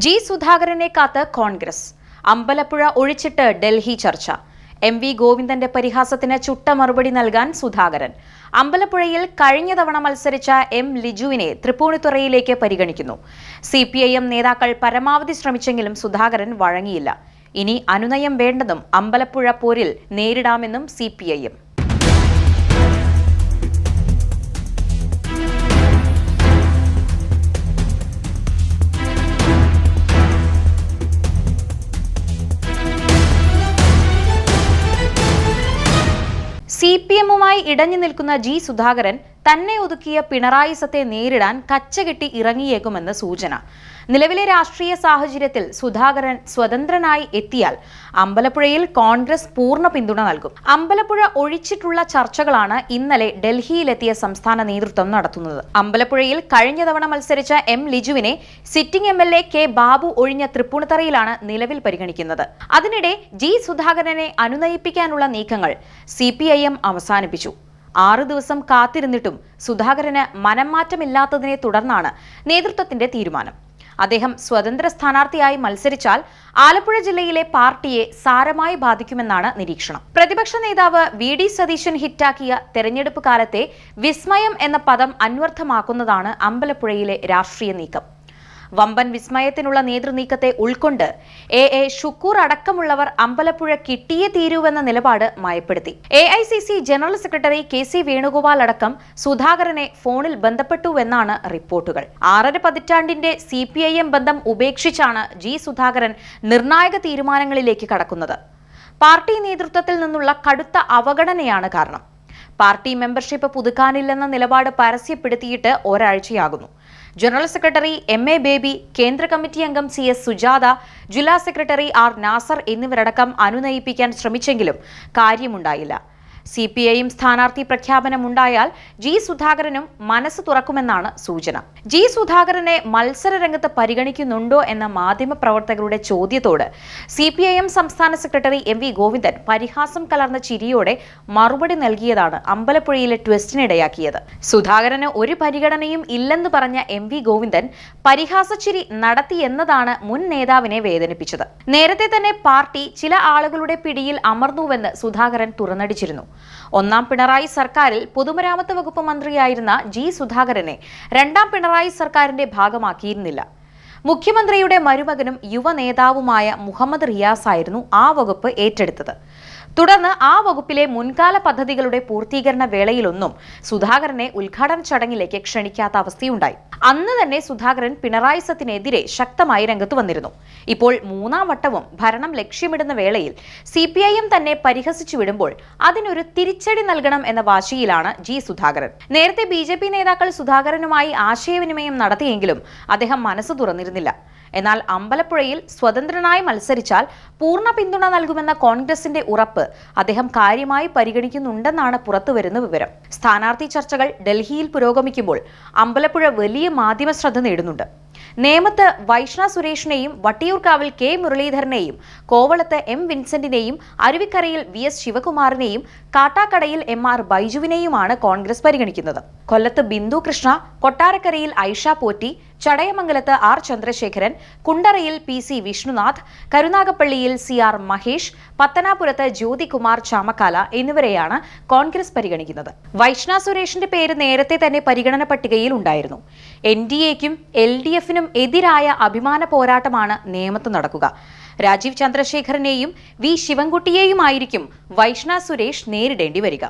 G സുധാകരനെ കാത്ത് കോൺഗ്രസ്. അമ്പലപ്പുഴ ഒഴിച്ചിട്ട് ഡൽഹി ചർച്ച. എം വി ഗോവിന്ദന്റെ പരിഹാസത്തിന് ചുട്ട മറുപടി നൽകാൻ സുധാകരൻ. അമ്പലപ്പുഴയിൽ കഴിഞ്ഞ തവണ മത്സരിച്ച എം ലിജുവിനെ തൃപ്പൂണിത്തുറയിലേക്ക് പരിഗണിക്കുന്നു. CPIM നേതാക്കൾ പരമാവധി ശ്രമിച്ചെങ്കിലും സുധാകരൻ വഴങ്ങിയില്ല. ഇനി അനുനയം വേണ്ടെന്നും അമ്പലപ്പുഴ പോരിൽ നേരിടാമെന്നും CPIM. CPM-മായി ഇടഞ്ഞു നിൽക്കുന്ന ജി സുധാകരൻ തന്നെ ഒതുക്കിയ പിണറായി സത്തെ നേരിടാൻ കച്ചകെട്ടി ഇറങ്ങിയേക്കുമെന്ന് സൂചന. നിലവിലെ രാഷ്ട്രീയ സാഹചര്യത്തിൽ സുധാകരൻ സ്വതന്ത്രനായി എത്തിയാൽ അമ്പലപ്പുഴയിൽ കോൺഗ്രസ് പൂർണ്ണ പിന്തുണ നൽകും. അമ്പലപ്പുഴ ഒഴിച്ചിട്ടുള്ള ചർച്ചകളാണ് ഇന്നലെ ഡൽഹിയിലെത്തിയ സംസ്ഥാന നേതൃത്വം നടത്തുന്നത്. അമ്പലപ്പുഴയിൽ കഴിഞ്ഞ തവണ മത്സരിച്ച എം ലിജുവിനെ സിറ്റിംഗ് MLA കെ ബാബു ഒഴിഞ്ഞ തൃപ്പൂണിത്തറയിലാണ് നിലവിൽ പരിഗണിക്കുന്നത്. അതിനിടെ ജി സുധാകരനെ അനുനയിപ്പിക്കാനുള്ള നീക്കങ്ങൾ CPIM അവസാനിപ്പിച്ചു. 6 ദിവസം കാത്തിരുന്നിട്ടും സുധാകരന് മനംമാറ്റമില്ലാത്തതിനെ തുടർന്നാണ് നേതൃത്വത്തിന്റെ തീരുമാനം. അദ്ദേഹം സ്വതന്ത്ര സ്ഥാനാർത്ഥിയായി മത്സരിച്ചാൽ ആലപ്പുഴ ജില്ലയിലെ പാർട്ടിയെ സാരമായി ബാധിക്കുമെന്നാണ് നിരീക്ഷണം. പ്രതിപക്ഷ നേതാവ് VD സതീശൻ ഹിറ്റാക്കിയ തെരഞ്ഞെടുപ്പ് കാലത്തെ വിസ്മയം എന്ന പദം അന്വർത്ഥമാക്കുന്നതാണ് അമ്പലപ്പുഴയിലെ രാഷ്ട്രീയ നീക്കം. വമ്പൻ വിസ്മയത്തിനുള്ള നേതൃനീക്കത്തെ ഉൾക്കൊണ്ട് AA ഷുക്കൂർ അടക്കമുള്ളവർ അമ്പലപ്പുഴ കിട്ടിയേ തീരൂവെന്ന നിലപാട് മയപ്പെടുത്തി. AICC general secretary KC Venugopal അടക്കം സുധാകരനെ ഫോണിൽ ബന്ധപ്പെട്ടുവെന്നാണ് റിപ്പോർട്ടുകൾ. 6.5 പതിറ്റാണ്ടിന്റെ CPIM ബന്ധം ഉപേക്ഷിച്ചാണ് ജി സുധാകരൻ നിർണായക തീരുമാനങ്ങളിലേക്ക് കടക്കുന്നത്. പാർട്ടി നേതൃത്വത്തിൽ നിന്നുള്ള കടുത്ത അവഗണനയാണ് കാരണം. പാർട്ടി മെമ്പർഷിപ്പ് പുതുക്കാനില്ലെന്ന നിലപാട് പരസ്യപ്പെടുത്തിയിട്ട് ഒരാഴ്ചയാകുന്നു. ജനറൽ സെക്രട്ടറി MA ബേബി, കേന്ദ്ര കമ്മിറ്റി അംഗം CS സുജാത, ജില്ലാ സെക്രട്ടറി R നാസർ എന്നിവരടക്കം അനുനയിപ്പിക്കാൻ ശ്രമിച്ചെങ്കിലും കാര്യമുണ്ടായില്ല. CPIM സ്ഥാനാർത്ഥി പ്രഖ്യാപനമുണ്ടായാൽ ജി സുധാകരനും മനസ്സ് തുറക്കുമെന്നാണ് സൂചന. ജി സുധാകരനെ മത്സര രംഗത്ത് പരിഗണിക്കുന്നുണ്ടോ എന്ന മാധ്യമപ്രവർത്തകരുടെ ചോദ്യത്തോട് CPIM സംസ്ഥാന സെക്രട്ടറി MV ഗോവിന്ദൻ പരിഹാസം കലർന്ന ചിരിയോടെ മറുപടി നൽകിയതാണ് അമ്പലപ്പുഴയിലെ ട്വിസ്റ്റിനിടയാക്കിയത്. സുധാകരന് ഒരു പരിഗണനയും ഇല്ലെന്ന് പറഞ്ഞ MV ഗോവിന്ദൻ പരിഹാസച്ചിരി നടത്തിയെന്നതാണ് മുൻ നേതാവിനെ വേദനിപ്പിച്ചത്. നേരത്തെ തന്നെ പാർട്ടി ചില ആളുകളുടെ പിടിയിൽ അമർന്നുവെന്ന് സുധാകരൻ തുറന്നടിച്ചിരുന്നു. ഒന്നാം പിണറായി സർക്കാരിൽ പൊതുമരാമത്ത് വകുപ്പ് മന്ത്രിയായിരുന്ന ജി സുധാകരനെ രണ്ടാം പിണറായി സർക്കാരിന്റെ ഭാഗമാക്കിയിരുന്നില്ല. മുഖ്യമന്ത്രിയുടെ മരുമകനും യുവ നേതാവുമായ മുഹമ്മദ് റിയാസ് ആയിരുന്നു ആ വകുപ്പ് ഏറ്റെടുത്തത്. തുടർന്ന് ആ വകുപ്പിലെ മുൻകാല പദ്ധതികളുടെ പൂർത്തീകരണ വേളയിലൊന്നും സുധാകരനെ ഉദ്ഘാടന ചടങ്ങിലേക്ക് ക്ഷണിക്കാത്ത അവസ്ഥയുണ്ടായി. അന്ന് തന്നെ സുധാകരൻ പിണറായി സത്തിനെതിരെ ശക്തമായി രംഗത്ത് വന്നിരുന്നു. ഇപ്പോൾ 3ാം വട്ടവും ഭരണം ലക്ഷ്യമിടുന്ന വേളയിൽ CPIM തന്നെ പരിഹസിച്ചു വിടുമ്പോൾ അതിനൊരു തിരിച്ചടി നൽകണം എന്ന വാശിയിലാണ് ജി സുധാകരൻ. നേരത്തെ BJP നേതാക്കൾ സുധാകരനുമായി ആശയവിനിമയം നടത്തിയെങ്കിലും അദ്ദേഹം മനസ്സ് തുറന്നിരുന്നില്ല. എന്നാൽ അമ്പലപ്പുഴയിൽ സ്വതന്ത്രനായി മത്സരിച്ചാൽ പൂർണ്ണ പിന്തുണ നൽകുമെന്ന കോൺഗ്രസിന്റെ ഉറപ്പ് അദ്ദേഹം കാര്യമായി പരിഗണിക്കുന്നുണ്ടെന്നാണ് പുറത്തുവരുന്ന വിവരം. സ്ഥാനാർത്ഥി ചർച്ചകൾ ഡൽഹിയിൽ പുരോഗമിക്കുമ്പോൾ അമ്പലപ്പുഴ വലിയ മാധ്യമ ശ്രദ്ധ നേടുന്നുണ്ട്. നേമത്ത് വൈഷ്ണ സുരേഷിനെയും വട്ടിയൂർക്കാവിൽ K മുരളീധരനെയും കോവളത്ത് M വിൻസെന്റിനെയും അരുവിക്കരയിൽ VS ശിവകുമാറിനെയും കാട്ടാക്കടയിൽ MR ബൈജുവിനെയുമാണ് കോൺഗ്രസ് പരിഗണിക്കുന്നത്. കൊല്ലത്ത് ബിന്ദു കൃഷ്ണ, കൊട്ടാരക്കരയിൽ Aisha Potti, ചടയമംഗലത്ത് R Chandrasekharan, കുണ്ടറയിൽ PC Vishnunath, കരുനാഗപ്പള്ളിയിൽ CR Mahesh, പത്തനാപുരത്ത് ജ്യോതികുമാർ ചാമക്കാല എന്നിവരെയാണ് കോൺഗ്രസ് പരിഗണിക്കുന്നത്. വൈഷ്ണ സുരേഷിന്റെ പേര് നേരത്തെ തന്നെ പരിഗണന പട്ടികയിൽ ഉണ്ടായിരുന്നു. NDAയ്ക്കും LDFനും എതിരായ അഭിമാന പോരാട്ടമാണ് നേമത്ത് നടക്കുക. രാജീവ് ചന്ദ്രശേഖരനെയും V ശിവൻകുട്ടിയെയുമായിരിക്കും വൈഷ്ണ സുരേഷ് നേരിടേണ്ടി വരിക.